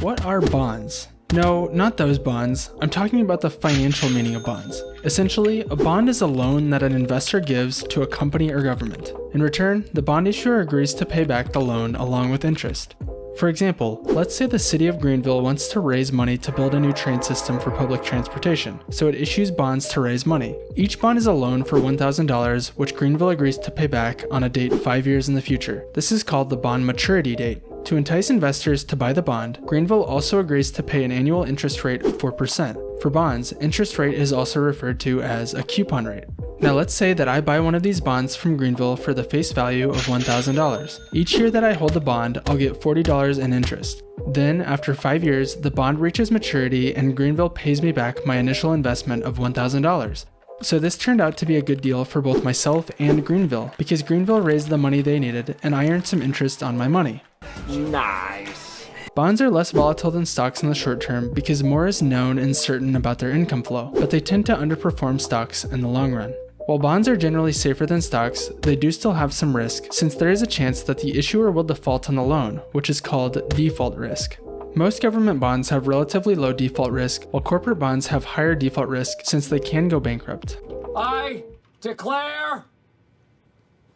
What are bonds? No, not those bonds. I'm talking about the financial meaning of bonds. Essentially, a bond is a loan that an investor gives to a company or government. In return, the bond issuer agrees to pay back the loan along with interest. For example, let's say the city of Greenville wants to raise money to build a new train system for public transportation, so it issues bonds to raise money. Each bond is a loan for $1,000, which Greenville agrees to pay back on a date 5 years in the future. This is called the bond maturity date. To entice investors to buy the bond, Greenville also agrees to pay an annual interest rate of 4%. For bonds, interest rate is also referred to as a coupon rate. Now let's say that I buy one of these bonds from Greenville for the face value of $1,000. Each year that I hold the bond, I'll get $40 in interest. Then, after 5 years, the bond reaches maturity and Greenville pays me back my initial investment of $1,000. So this turned out to be a good deal for both myself and Greenville, because Greenville raised the money they needed and I earned some interest on my money. Nice. Bonds are less volatile than stocks in the short term because more is known and certain about their income flow, but they tend to underperform stocks in the long run. While bonds are generally safer than stocks, they do still have some risk since there is a chance that the issuer will default on the loan, which is called default risk. Most government bonds have relatively low default risk, while corporate bonds have higher default risk since they can go bankrupt. I declare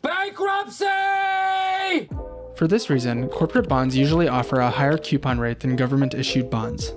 bankruptcy! For this reason, corporate bonds usually offer a higher coupon rate than government-issued bonds.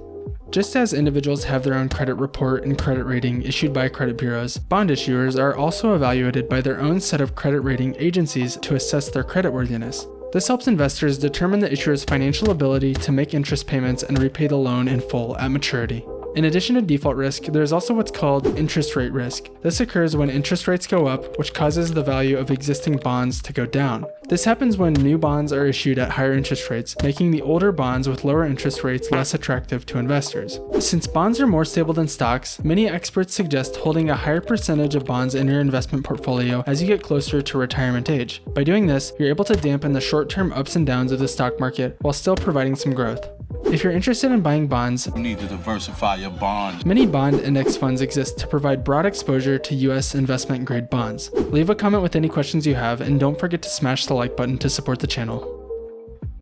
Just as individuals have their own credit report and credit rating issued by credit bureaus, bond issuers are also evaluated by their own set of credit rating agencies to assess their creditworthiness. This helps investors determine the issuer's financial ability to make interest payments and repay the loan in full at maturity. In addition to default risk, there is also what's called interest rate risk. This occurs when interest rates go up, which causes the value of existing bonds to go down. This happens when new bonds are issued at higher interest rates, making the older bonds with lower interest rates less attractive to investors. Since bonds are more stable than stocks, many experts suggest holding a higher percentage of bonds in your investment portfolio as you get closer to retirement age. By doing this, you're able to dampen the short-term ups and downs of the stock market while still providing some growth. If you're interested in buying bonds, you need to diversify your bonds. Many bond index funds exist to provide broad exposure to US investment grade bonds. Leave a comment with any questions you have and don't forget to smash the like button to support the channel.